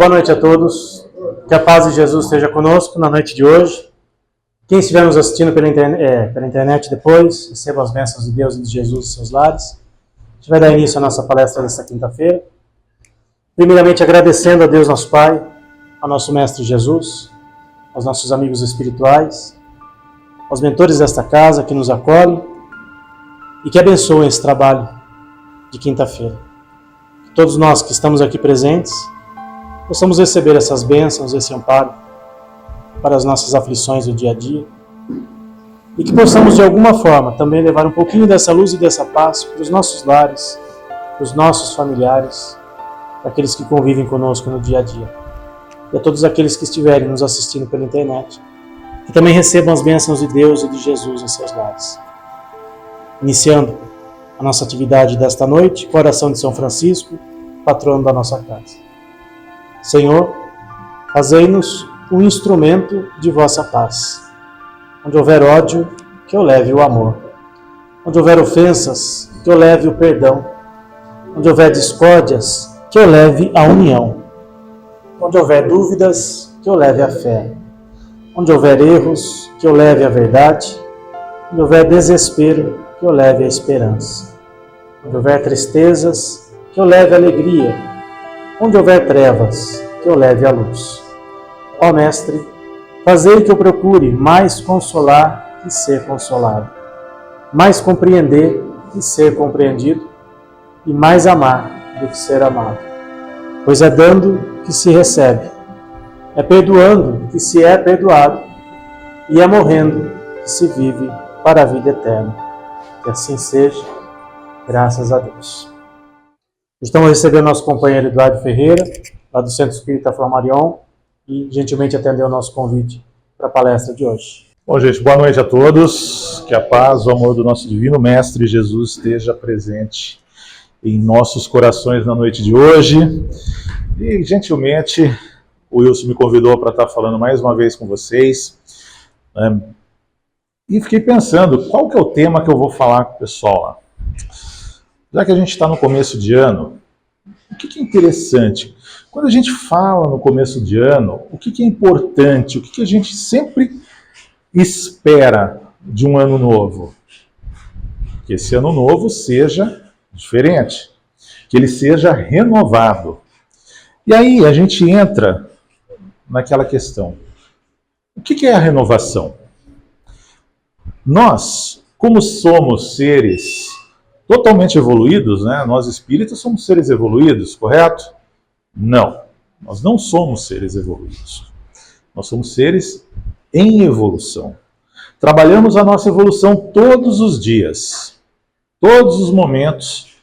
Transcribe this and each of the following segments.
boa noite a todos. Que a paz de Jesus esteja conosco na noite de hoje. Quem estiver nos assistindo pela internet depois, receba as bênçãos de Deus e de Jesus em seus lares. A gente vai dar início à nossa palestra desta quinta-feira. Primeiramente agradecendo a Deus nosso Pai, ao nosso Mestre Jesus, aos nossos amigos espirituais, aos mentores desta casa que nos acolhem e que abençoam esse trabalho de quinta-feira. Que todos nós que estamos aqui presentes possamos receber essas bênçãos, esse amparo para as nossas aflições do dia a dia e que possamos de alguma forma também levar um pouquinho dessa luz e dessa paz para os nossos lares, para os nossos familiares, para aqueles que convivem conosco no dia a dia e a todos aqueles que estiverem nos assistindo pela internet, que também recebam as bênçãos de Deus e de Jesus em seus lares. Iniciando a nossa atividade desta noite com a oração de São Francisco, patrono da nossa casa. Senhor, fazei-nos um instrumento de vossa paz. Onde houver ódio, que eu leve o amor. Onde houver ofensas, que eu leve o perdão. Onde houver discórdias, que eu leve a união. Onde houver dúvidas, que eu leve a fé. Onde houver erros, que eu leve a verdade. Onde houver desespero, que eu leve a esperança. Onde houver tristezas, que eu leve a alegria. Onde houver trevas, que eu leve a luz. Ó Mestre, fazei que eu procure mais consolar que ser consolado, mais compreender que ser compreendido, e mais amar do que ser amado. Pois é dando que se recebe, é perdoando que se é perdoado, e é morrendo que se vive para a vida eterna. Que assim seja, graças a Deus. Estamos recebendo nosso companheiro Eduardo Ferreira, lá do Centro Espírita Flammarion, e gentilmente atendeu o nosso convite para a palestra de hoje. Bom, gente, boa noite a todos. Que a paz, o amor do nosso Divino Mestre Jesus esteja presente em nossos corações na noite de hoje. E, gentilmente, o Wilson me convidou para estar falando mais uma vez com vocês. E fiquei pensando, qual que é o tema que eu vou falar com o pessoal lá? Já que a gente está no começo de ano, o que é interessante? Quando a gente fala no começo de ano, o que é importante? O que a gente sempre espera de um ano novo? Que esse ano novo seja diferente, que ele seja renovado. E aí a gente entra naquela questão. O que é a renovação? Nós, como somos seres totalmente evoluídos, né? Nós espíritas somos seres evoluídos, correto? Não, nós não somos seres evoluídos. Nós somos seres em evolução. Trabalhamos a nossa evolução todos os dias. Todos os momentos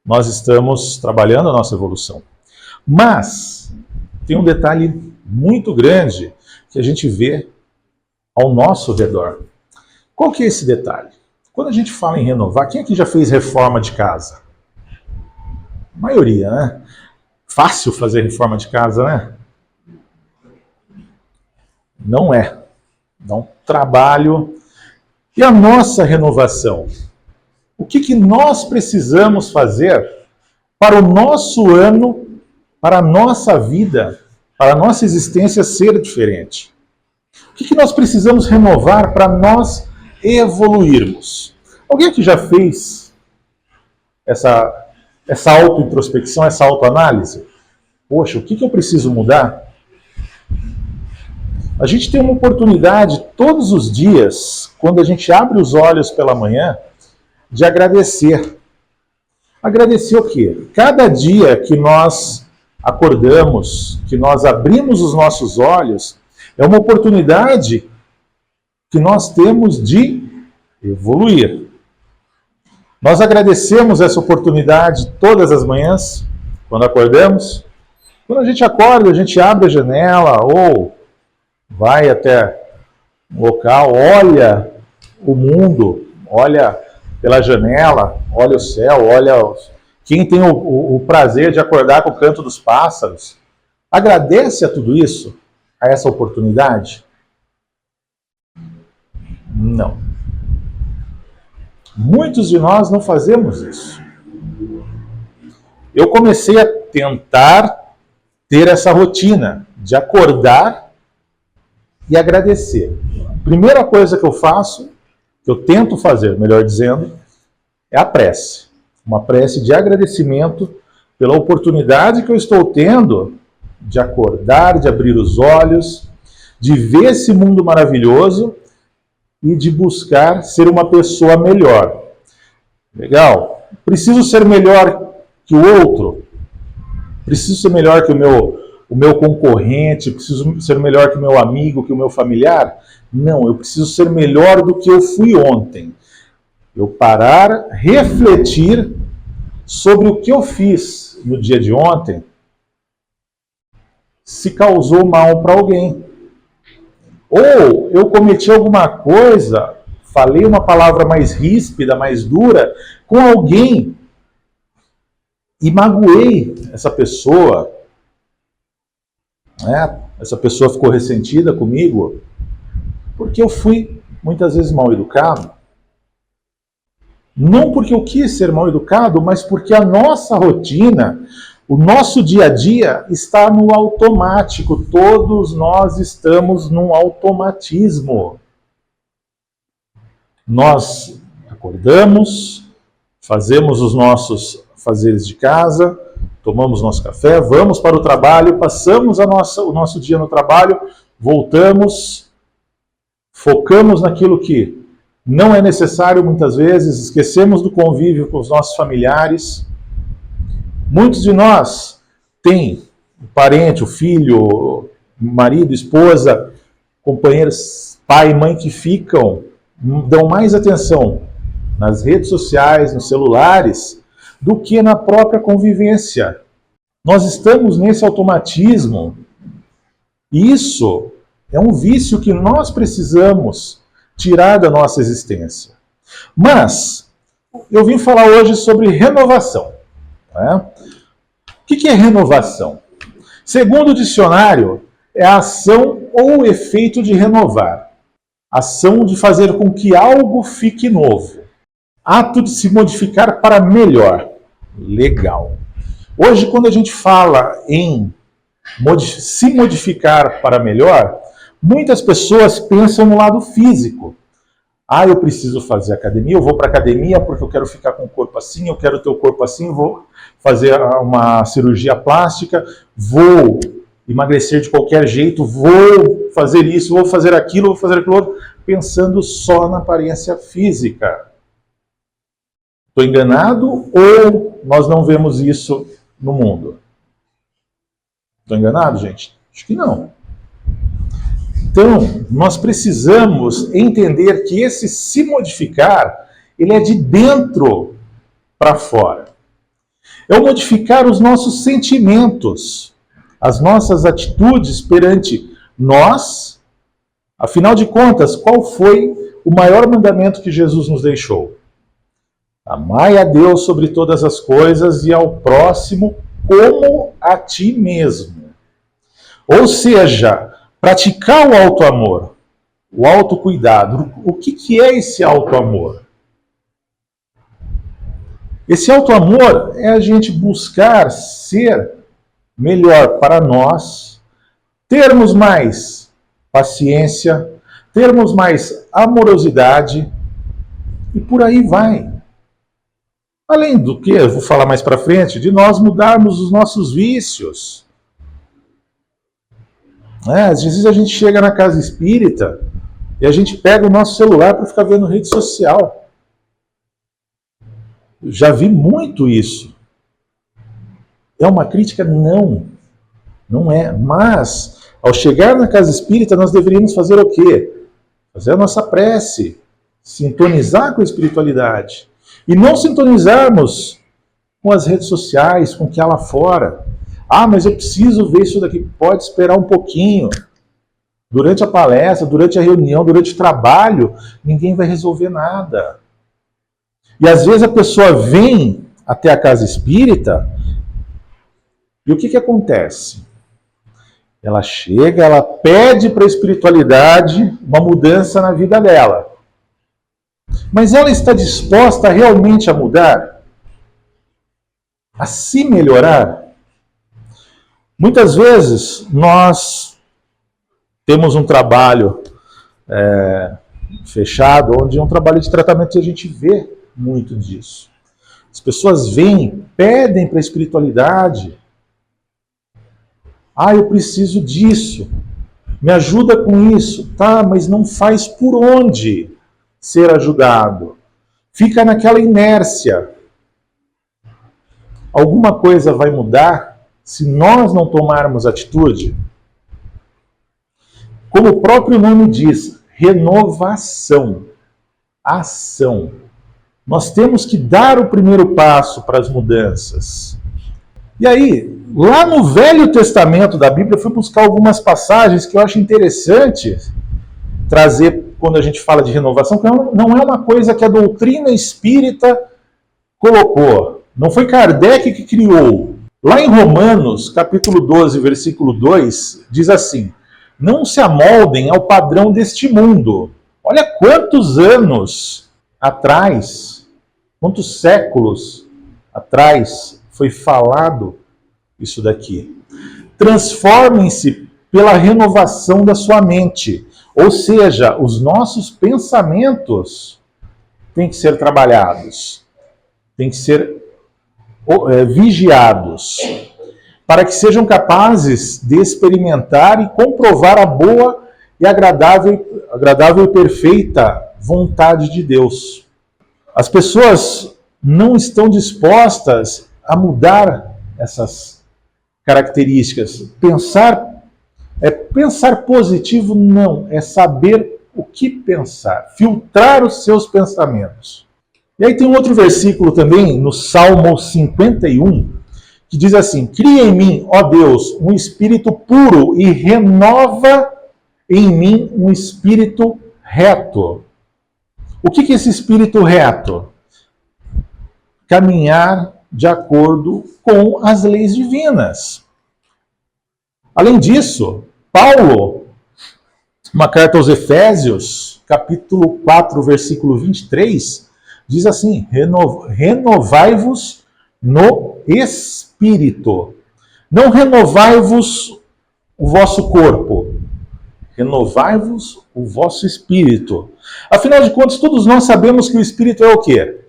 nós estamos trabalhando a nossa evolução. Mas tem um detalhe muito grande que a gente vê ao nosso redor. Qual que é esse detalhe? Quando a gente fala em renovar, quem aqui já fez reforma de casa? A maioria, né? Fácil fazer reforma de casa, né? Não é. Dá um trabalho. E a nossa renovação? O que nós precisamos fazer para o nosso ano, para a nossa vida, para a nossa existência ser diferente? O que nós precisamos renovar para nós evoluirmos? Alguém aqui já fez essa auto-introspecção, essa autoanálise? Poxa, o que eu preciso mudar? A gente tem uma oportunidade todos os dias, quando a gente abre os olhos pela manhã, de agradecer. Agradecer o quê? Cada dia que nós acordamos, que nós abrimos os nossos olhos, é uma oportunidade que nós temos de evoluir. Nós agradecemos essa oportunidade todas as manhãs, quando acordamos. Quando a gente acorda, a gente abre a janela ou vai até um local, olha o mundo, olha pela janela, olha o céu, olha quem tem o prazer de acordar com o canto dos pássaros. Agradece a tudo isso, a essa oportunidade? Não. Muitos de nós não fazemos isso. Eu comecei a tentar ter essa rotina de acordar e agradecer. Primeira coisa que eu faço, que eu tento fazer, melhor dizendo, é a prece. Uma prece de agradecimento pela oportunidade que eu estou tendo de acordar, de abrir os olhos, de ver esse mundo maravilhoso e de buscar ser uma pessoa melhor. Legal? Preciso ser melhor que o outro? Preciso ser melhor que o meu concorrente? Preciso ser melhor que o meu amigo, que o meu familiar? Não, eu preciso ser melhor do que eu fui ontem. Eu parar, refletir sobre o que eu fiz no dia de ontem, se causou mal para alguém. Ou eu cometi alguma coisa, falei uma palavra mais ríspida, mais dura, com alguém e magoei essa pessoa, né? Essa pessoa ficou ressentida comigo, porque eu fui muitas vezes mal educado. Não porque eu quis ser mal educado, mas porque a nossa rotina, o nosso dia a dia está no automático. Todos nós estamos num automatismo. Nós acordamos, fazemos os nossos afazeres de casa, tomamos nosso café, vamos para o trabalho, passamos o nosso dia no trabalho, voltamos, focamos naquilo que não é necessário muitas vezes, esquecemos do convívio com os nossos familiares. Muitos de nós têm o parente, o filho, o marido, esposa, companheiros, pai e mãe que dão mais atenção nas redes sociais, nos celulares, do que na própria convivência. Nós estamos nesse automatismo e isso é um vício que nós precisamos tirar da nossa existência. Mas eu vim falar hoje sobre renovação. Né? O que é renovação? Segundo o dicionário, é a ação ou efeito de renovar. Ação de fazer com que algo fique novo. Ato de se modificar para melhor. Legal. Hoje, quando a gente fala em se modificar para melhor, muitas pessoas pensam no lado físico. Ah, eu preciso fazer academia, eu vou para academia porque eu quero ficar com o corpo assim, eu quero ter o corpo assim, vou fazer uma cirurgia plástica, vou emagrecer de qualquer jeito, vou fazer isso, vou fazer aquilo outro, pensando só na aparência física. Estou enganado ou nós não vemos isso no mundo? Estou enganado, gente? Acho que não. Então, nós precisamos entender que esse se modificar, ele é de dentro para fora. É o modificar os nossos sentimentos, as nossas atitudes perante nós. Afinal de contas, qual foi o maior mandamento que Jesus nos deixou? Amai a Deus sobre todas as coisas e ao próximo como a ti mesmo. Ou seja, praticar o auto-amor, o autocuidado. O que é esse auto-amor? Esse auto-amor é a gente buscar ser melhor para nós, termos mais paciência, termos mais amorosidade e por aí vai. Além do que, eu vou falar mais para frente, de nós mudarmos os nossos vícios. Às vezes a gente chega na casa espírita e a gente pega o nosso celular para ficar vendo rede social. Já vi muito isso. É uma crítica? Não. Não é. Mas, ao chegar na casa espírita, nós deveríamos fazer o quê? Fazer a nossa prece. Sintonizar com a espiritualidade. E não sintonizarmos com as redes sociais, com o que há lá fora. Ah, mas eu preciso ver isso daqui. Pode esperar um pouquinho. Durante a palestra, durante a reunião, durante o trabalho, ninguém vai resolver nada. E às vezes a pessoa vem até a casa espírita e o que acontece? Ela chega, ela pede para a espiritualidade uma mudança na vida dela. Mas ela está disposta realmente a mudar? A se melhorar? Muitas vezes nós temos um trabalho fechado, onde é um trabalho de tratamento, e a gente vê muito disso. As pessoas vêm, pedem para a espiritualidade. Eu preciso disso. Me ajuda com isso. Tá, mas não faz por onde ser ajudado. Fica naquela inércia. Alguma coisa vai mudar se nós não tomarmos atitude? Como o próprio nome diz, renovação, ação. Nós temos que dar o primeiro passo para as mudanças. E aí, lá no Velho Testamento da Bíblia, eu fui buscar algumas passagens que eu acho interessante trazer quando a gente fala de renovação, que não é uma coisa que a doutrina espírita colocou. Não foi Kardec que criou. Lá em Romanos, capítulo 12, versículo 2, diz assim: não se amoldem ao padrão deste mundo. Olha quantos anos atrás, quantos séculos atrás foi falado isso daqui. Transformem-se pela renovação da sua mente. Ou seja, os nossos pensamentos têm que ser trabalhados, têm que ser vigiados, para que sejam capazes de experimentar e comprovar a boa e agradável e perfeita vontade de Deus. As pessoas não estão dispostas a mudar essas características. Pensar positivo não, é saber o que pensar, filtrar os seus pensamentos. E aí tem um outro versículo também, no Salmo 51, que diz assim: cria em mim, ó Deus, um espírito puro e renova em mim um espírito reto. O que é esse espírito reto? Caminhar de acordo com as leis divinas. Além disso, Paulo, uma carta aos Efésios, capítulo 4, versículo 23, diz assim: renovai-vos no espírito. Não renovai-vos o vosso corpo, renovai-vos o vosso espírito. Afinal de contas, todos nós sabemos que o espírito é o quê?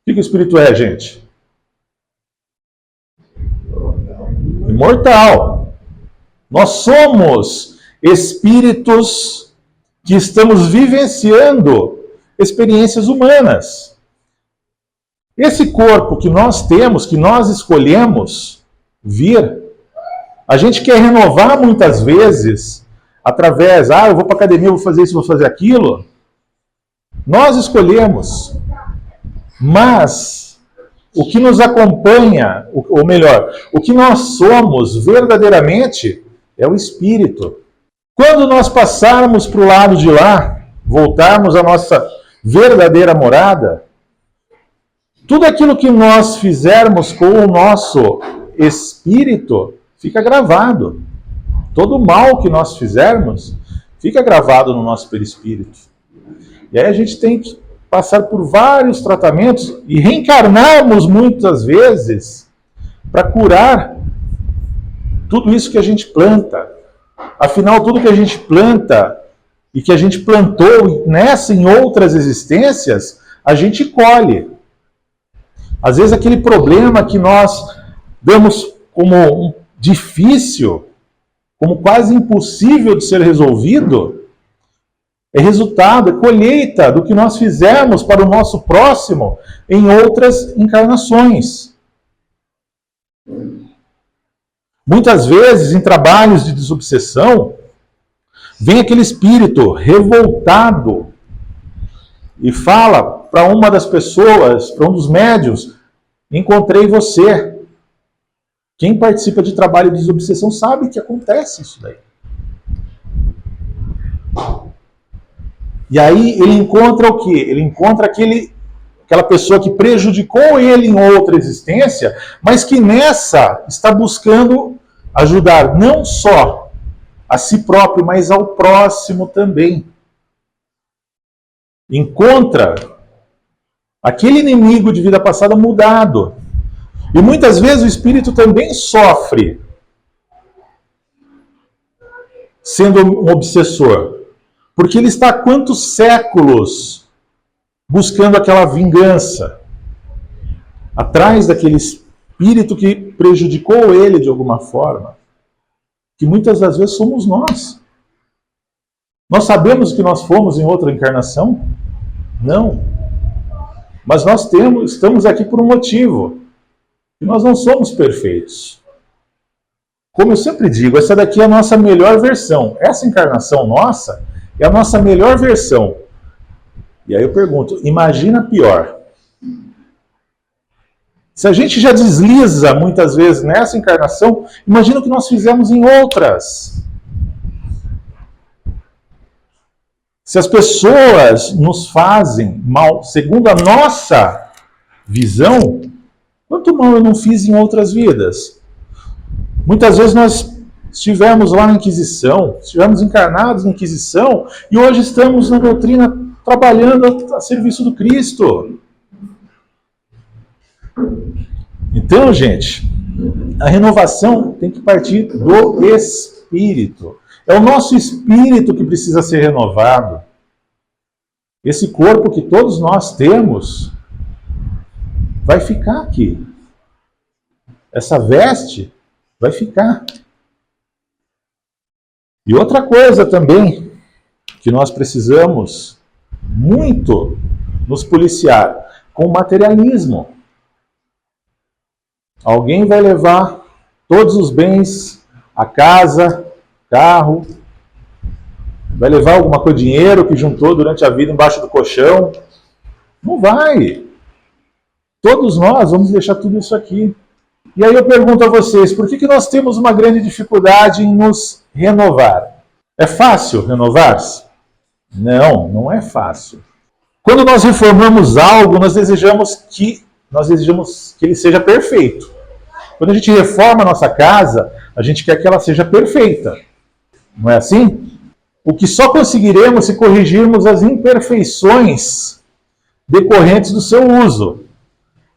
O que o espírito é, gente? Imortal. Nós somos espíritos que estamos vivenciando experiências humanas. Esse corpo que nós temos, que nós escolhemos vir, a gente quer renovar muitas vezes através, eu vou para a academia, vou fazer isso, vou fazer aquilo. Nós escolhemos. Mas o que nos acompanha, ou melhor, o que nós somos verdadeiramente é o espírito. Quando nós passarmos para o lado de lá, voltarmos à nossa verdadeira morada, tudo aquilo que nós fizermos com o nosso espírito fica gravado. Todo o mal que nós fizermos fica gravado no nosso perispírito. E aí a gente tem que passar por vários tratamentos e reencarnarmos muitas vezes para curar tudo isso que a gente planta. Afinal, tudo que a gente planta e que a gente plantou nessa e em outras existências, a gente colhe. Às vezes aquele problema que nós damos como difícil, como quase impossível de ser resolvido, é resultado, é colheita do que nós fizemos para o nosso próximo em outras encarnações. Muitas vezes, em trabalhos de desobsessão, vem aquele espírito revoltado e fala para uma das pessoas, para um dos médiuns: encontrei você. Quem participa de trabalho de desobsessão sabe que acontece isso daí. E aí ele encontra o quê? Ele encontra aquela pessoa que prejudicou ele em outra existência, mas que nessa está buscando ajudar não só a si próprio, mas ao próximo também. Encontra aquele inimigo de vida passada mudado. E muitas vezes o espírito também sofre sendo um obsessor? Porque ele está há quantos séculos buscando aquela vingança, atrás daquele espírito que prejudicou ele de alguma forma, que muitas das vezes somos nós. Nós sabemos que nós fomos em outra encarnação? Não. Mas nós estamos aqui por um motivo. E nós não somos perfeitos. Como eu sempre digo, essa daqui é a nossa melhor versão. Essa encarnação nossa é a nossa melhor versão. E aí eu pergunto, imagina a pior. Se a gente já desliza muitas vezes nessa encarnação, imagina o que nós fizemos em outras. Se as pessoas nos fazem mal, segundo a nossa visão, quanto mal eu não fiz em outras vidas? Muitas vezes nós estivemos lá na Inquisição, estivemos encarnados na Inquisição, e hoje estamos na doutrina trabalhando a serviço do Cristo. Então, gente, a renovação tem que partir do Espírito. É o nosso espírito que precisa ser renovado. Esse corpo que todos nós temos vai ficar aqui. Essa veste vai ficar. E outra coisa também que nós precisamos muito nos policiar com o materialismo. Alguém vai levar todos os bens, a casa, carro, vai levar alguma coisa, dinheiro que juntou durante a vida embaixo do colchão. Não vai. Todos nós vamos deixar tudo isso aqui. E aí eu pergunto a vocês, por que nós temos uma grande dificuldade em nos renovar? É fácil renovar-se? Não, não é fácil. Quando nós reformamos algo, nós desejamos que ele seja perfeito. Quando a gente reforma a nossa casa, a gente quer que ela seja perfeita. Não é assim? O que só conseguiremos se corrigirmos as imperfeições decorrentes do seu uso.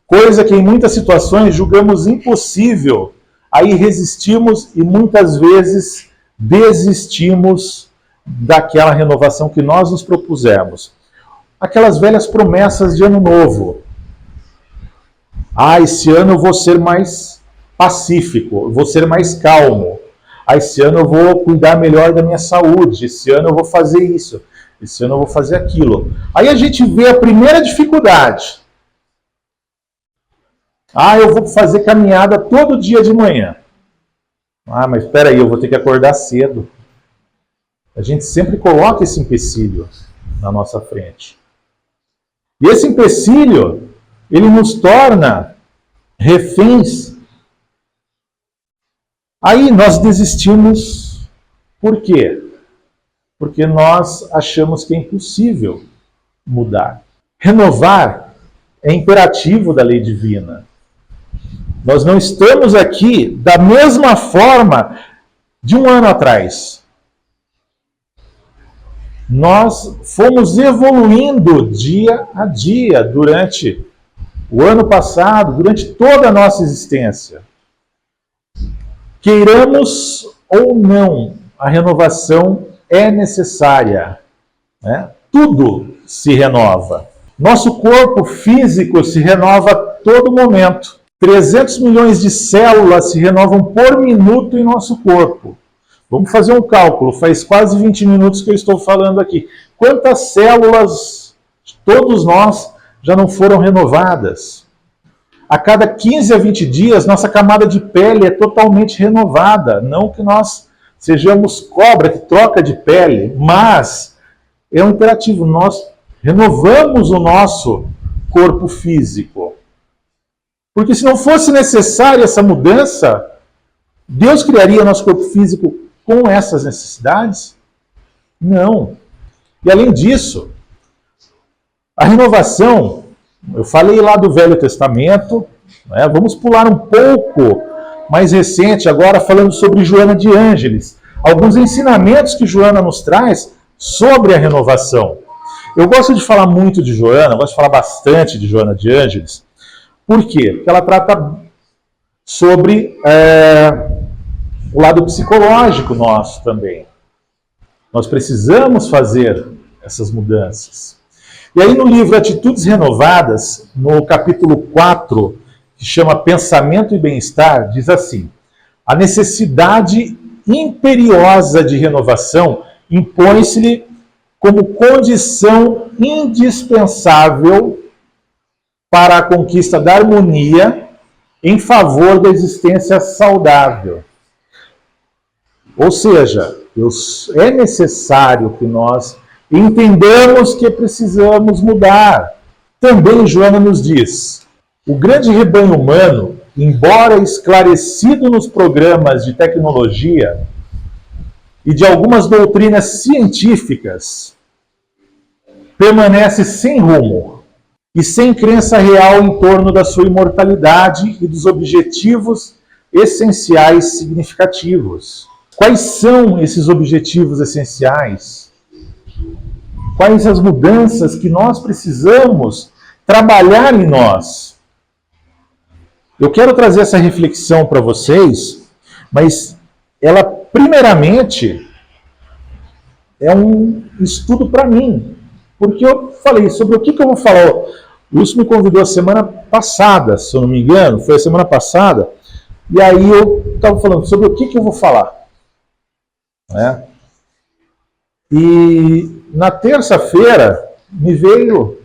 Coisa que em muitas situações julgamos impossível. Aí resistimos e muitas vezes desistimos daquela renovação que nós nos propusemos. Aquelas velhas promessas de ano novo. Esse ano eu vou ser mais pacífico, eu vou ser mais calmo. Esse ano eu vou cuidar melhor da minha saúde, esse ano eu vou fazer isso, esse ano eu vou fazer aquilo. Aí a gente vê a primeira dificuldade. Eu vou fazer caminhada todo dia de manhã. Mas espera aí, eu vou ter que acordar cedo. A gente sempre coloca esse empecilho na nossa frente. E esse empecilho, ele nos torna reféns. Aí nós desistimos. Por quê? Porque nós achamos que é impossível mudar. Renovar é imperativo da lei divina. Nós não estamos aqui da mesma forma de um ano atrás. Nós fomos evoluindo dia a dia durante o ano passado, durante toda a nossa existência. Queiramos ou não, a renovação é necessária. Né? Tudo se renova. Nosso corpo físico se renova a todo momento. 300 milhões de células se renovam por minuto em nosso corpo. Vamos fazer um cálculo, faz quase 20 minutos que eu estou falando aqui. Quantas células, todos nós, já não foram renovadas? A cada 15 a 20 dias, nossa camada de pele é totalmente renovada. Não que nós sejamos cobra que troca de pele, mas é um imperativo. Nós renovamos o nosso corpo físico. Porque se não fosse necessária essa mudança, Deus criaria nosso corpo físico com essas necessidades? Não. E além disso, a renovação, eu falei lá do Velho Testamento, né? Vamos pular um pouco mais recente, agora falando sobre Joana de Ângeles. Alguns ensinamentos que Joana nos traz sobre a renovação. Eu gosto de falar muito de Joana, gosto de falar bastante de Joana de Ângeles. Por quê? Porque ela trata sobre o lado psicológico nosso também. Nós precisamos fazer essas mudanças. E aí no livro Atitudes Renovadas, no capítulo 4, que chama Pensamento e Bem-Estar, diz assim: a necessidade imperiosa de renovação impõe-se-lhe como condição indispensável para a conquista da harmonia em favor da existência saudável. Ou seja, é necessário que nós entendamos que precisamos mudar. Também Joana nos diz: o grande rebanho humano, embora esclarecido nos programas de tecnologia e de algumas doutrinas científicas, permanece sem rumo e sem crença real em torno da sua imortalidade e dos objetivos essenciais significativos. Quais são esses objetivos essenciais? Quais as mudanças que nós precisamos trabalhar em nós? Eu quero trazer essa reflexão para vocês, mas ela, primeiramente, é um estudo para mim. Porque eu falei sobre o que eu vou falar. O Lúcio me convidou a semana passada, se eu não me engano, foi a semana passada, e aí eu estava falando sobre o que eu vou falar. Né? E na terça-feira me veio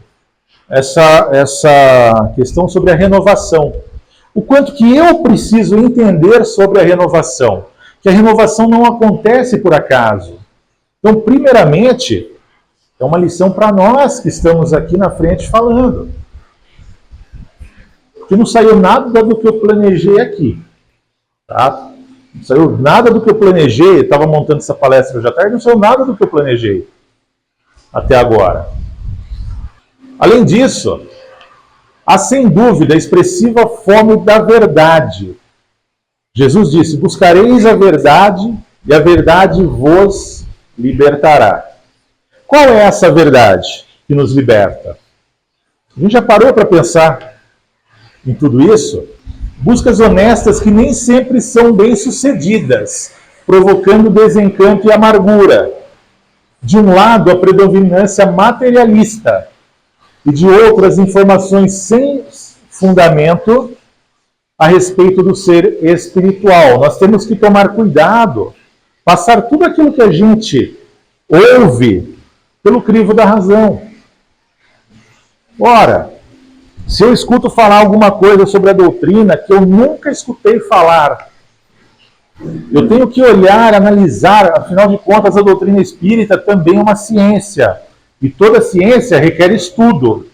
essa questão sobre a renovação. O quanto que eu preciso entender sobre a renovação. Que a renovação não acontece por acaso. Então, primeiramente, é uma lição para nós que estamos aqui na frente falando. Que não saiu nada do que eu planejei aqui. Tá? Não saiu nada do que eu planejei. Estava montando essa palestra hoje à tarde, não saiu nada do que eu planejei até agora. Além disso, há sem dúvida a expressiva fome da verdade. Jesus disse: buscareis a verdade e a verdade vos libertará. Qual é essa verdade que nos liberta? A gente já parou para pensar em tudo isso? Buscas honestas que nem sempre são bem-sucedidas, provocando desencanto e amargura. De um lado, a predominância materialista, e de outro, as informações sem fundamento a respeito do ser espiritual. Nós temos que tomar cuidado, passar tudo aquilo que a gente ouve pelo crivo da razão. Ora, se eu escuto falar alguma coisa sobre a doutrina que eu nunca escutei falar, eu tenho que olhar, analisar, afinal de contas a doutrina espírita também é uma ciência. E toda ciência requer estudo.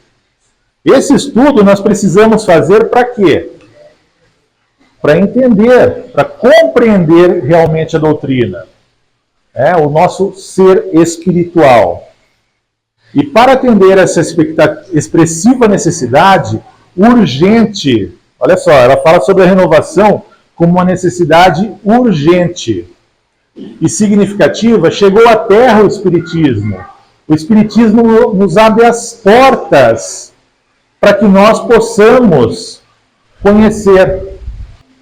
Esse estudo nós precisamos fazer para quê? Para entender, para compreender realmente a doutrina. O nosso ser espiritual. E para atender essa expressiva necessidade urgente, olha só, ela fala sobre a renovação como uma necessidade urgente e significativa, chegou à Terra o Espiritismo. O Espiritismo nos abre as portas para que nós possamos conhecer,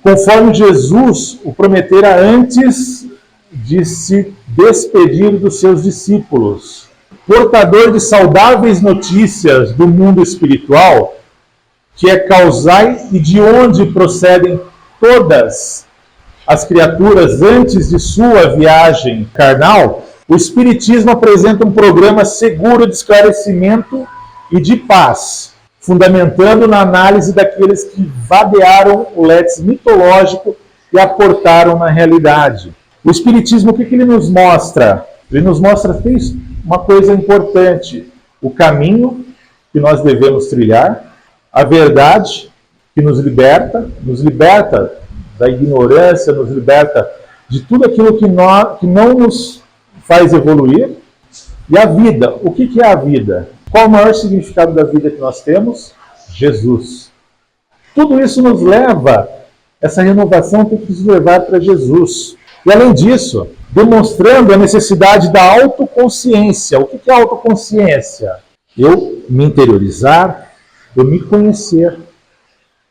conforme Jesus o prometera antes de se despedir dos seus discípulos. Portador de saudáveis notícias do mundo espiritual, que é causai e de onde procedem todas as criaturas antes de sua viagem carnal, o Espiritismo apresenta um programa seguro de esclarecimento e de paz, fundamentando na análise daqueles que vadearam o leque mitológico e aportaram na realidade. O Espiritismo, o que ele nos mostra? Ele nos mostra uma coisa importante: o caminho que nós devemos trilhar, a verdade que nos liberta da ignorância, nos liberta de tudo aquilo que não nos faz evoluir, e a vida. O que é a vida? Qual o maior significado da vida que nós temos? Jesus. Tudo isso nos leva, essa renovação tem que nos levar para Jesus. E além disso, demonstrando a necessidade da autoconsciência. O que é autoconsciência? Eu me interiorizar, eu me conhecer.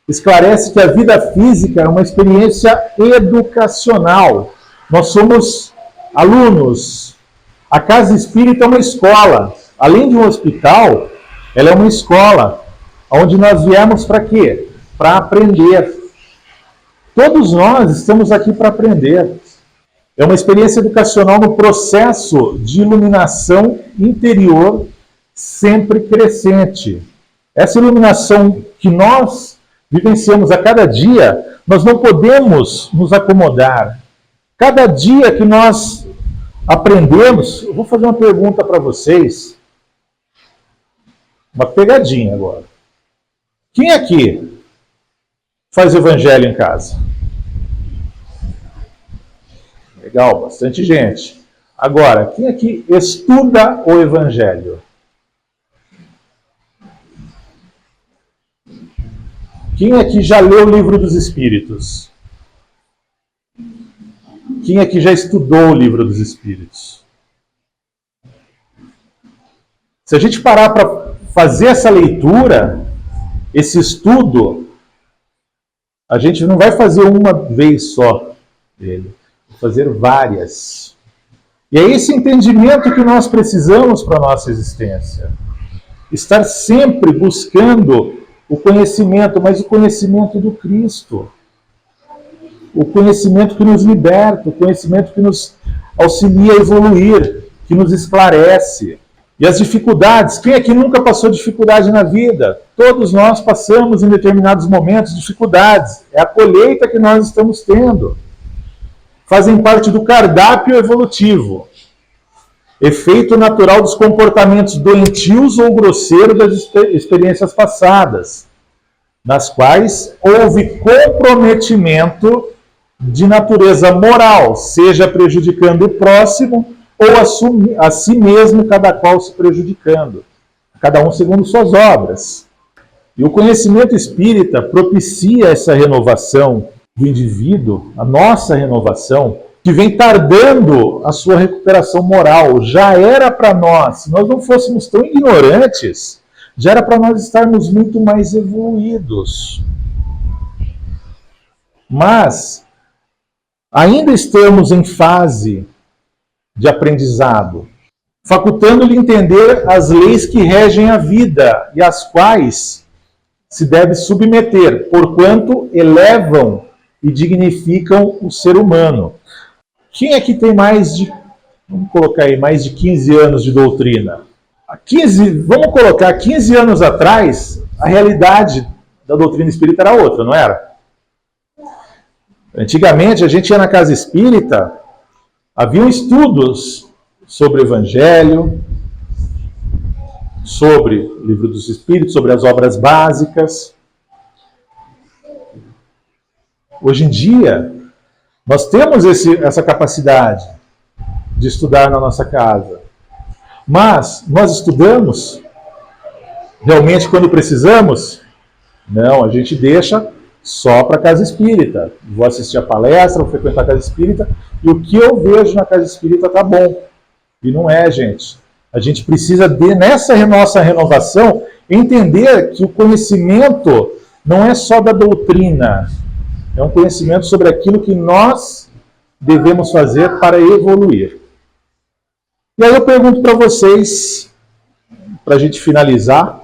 Esclarece que a vida física é uma experiência educacional. Nós somos alunos, A casa espírita é uma escola. Além de um hospital, ela é uma escola, onde nós viemos para quê? Para aprender. Todos nós estamos aqui para aprender. É uma experiência educacional no processo de iluminação interior sempre crescente. Essa iluminação que nós vivenciamos a cada dia, nós não podemos nos acomodar. Cada dia que nós aprendemos, eu vou fazer uma pergunta para vocês, uma pegadinha agora. Quem aqui faz evangelho em casa? Legal, bastante gente. Agora, quem aqui estuda o evangelho? Quem aqui já leu o Livro dos Espíritos? Quem aqui já estudou o Livro dos Espíritos? Se a gente parar para fazer essa leitura, esse estudo, a gente não vai fazer uma vez só dele, vai fazer várias. E é esse entendimento que nós precisamos para a nossa existência. Estar sempre buscando o conhecimento, mas o conhecimento do Cristo. O conhecimento que nos liberta, o conhecimento que nos auxilia a evoluir, que nos esclarece. E as dificuldades, quem aqui nunca passou dificuldade na vida? Todos nós passamos em determinados momentos dificuldades. É a colheita que nós estamos tendo. Fazem parte do cardápio evolutivo. Efeito natural dos comportamentos doentios ou grosseiros das experiências passadas, nas quais houve comprometimento de natureza moral, seja prejudicando o próximo ou a si mesmo, cada qual se prejudicando, cada um segundo suas obras. E o conhecimento espírita propicia essa renovação do indivíduo, a nossa renovação, que vem tardando a sua recuperação moral. Já era para nós, se nós não fôssemos tão ignorantes, já era para nós estarmos muito mais evoluídos. Mas ainda estamos em fase de aprendizado, facultando-lhe entender as leis que regem a vida e às quais se deve submeter, porquanto elevam e dignificam o ser humano. Quem aqui tem vamos colocar aí, mais de 15 anos de doutrina? Vamos colocar 15 anos atrás, a realidade da doutrina espírita era outra, não era? Antigamente, a gente ia na casa espírita, haviam estudos sobre o Evangelho, sobre o Livro dos Espíritos, sobre as obras básicas. Hoje em dia, nós temos essa capacidade de estudar na nossa casa. Mas nós estudamos realmente quando precisamos? Não, a gente deixa só para a casa espírita. Vou assistir a palestra, vou frequentar a casa espírita, e o que eu vejo na casa espírita está bom. E não é, gente. A gente precisa, nessa nossa renovação, entender que o conhecimento não é só da doutrina, é um conhecimento sobre aquilo que nós devemos fazer para evoluir. E aí eu pergunto para vocês, para a gente finalizar,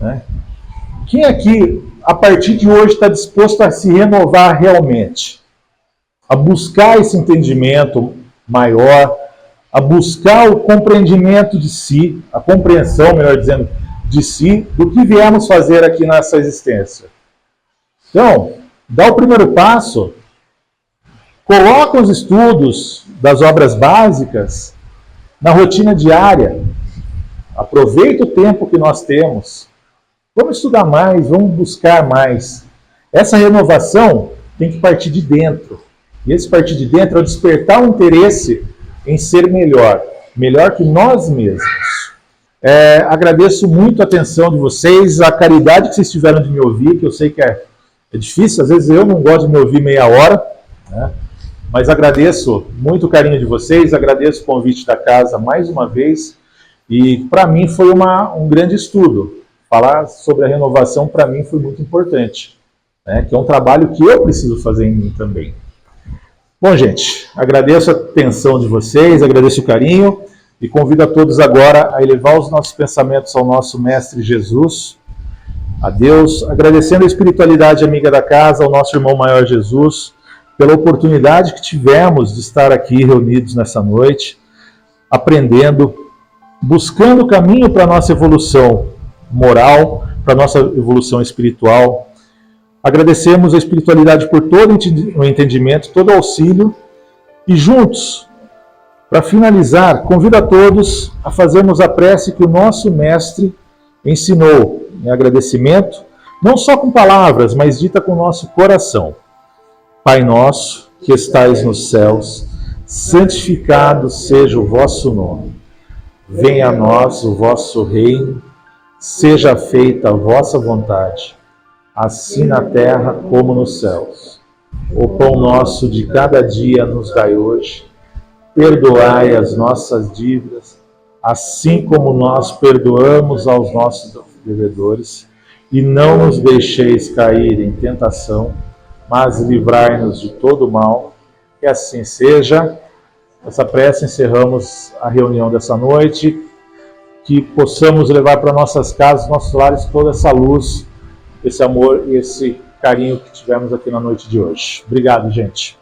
né? Quem aqui, a partir de hoje, está disposto a se renovar realmente? A buscar esse entendimento maior, a buscar o compreendimento de si, a compreensão, melhor dizendo, de si, do que viemos fazer aqui nessa existência. Então, dá o primeiro passo, coloca os estudos das obras básicas na rotina diária, aproveita o tempo que nós temos, vamos estudar mais, vamos buscar mais. Essa renovação tem que partir de dentro, e esse partir de dentro é o despertar o interesse em ser melhor que nós mesmos. Agradeço muito a atenção de vocês, a caridade que vocês tiveram de me ouvir, que eu sei que é difícil, às vezes eu não gosto de me ouvir meia hora, né? Mas agradeço muito o carinho de vocês, agradeço o convite da casa mais uma vez, e para mim foi um grande estudo. Falar sobre a renovação para mim foi muito importante, né? Que é um trabalho que eu preciso fazer em mim também. Bom, gente, agradeço a atenção de vocês, agradeço o carinho, E convido a todos agora a elevar os nossos pensamentos ao nosso Mestre Jesus, a Deus, agradecendo a espiritualidade amiga da casa, ao nosso irmão maior Jesus, pela oportunidade que tivemos de estar aqui reunidos nessa noite, aprendendo, buscando o caminho para a nossa evolução moral, para a nossa evolução espiritual. Agradecemos a espiritualidade por todo o entendimento, todo o auxílio, e juntos, para finalizar, convido a todos a fazermos a prece que o nosso Mestre ensinou em agradecimento, não só com palavras, mas dita com o nosso coração. Pai nosso, que estais nos céus, santificado seja o vosso nome. Venha a nós o vosso reino, seja feita a vossa vontade, assim na terra como nos céus. O pão nosso de cada dia nos dai hoje. Perdoai as nossas dívidas, assim como nós perdoamos aos nossos devedores, e não nos deixeis cair em tentação, mas livrai-nos de todo mal. Que assim seja. Essa prece encerramos a reunião dessa noite, que possamos levar para nossas casas, nossos lares, toda essa luz, esse amor e esse carinho que tivemos aqui na noite de hoje. Obrigado, gente.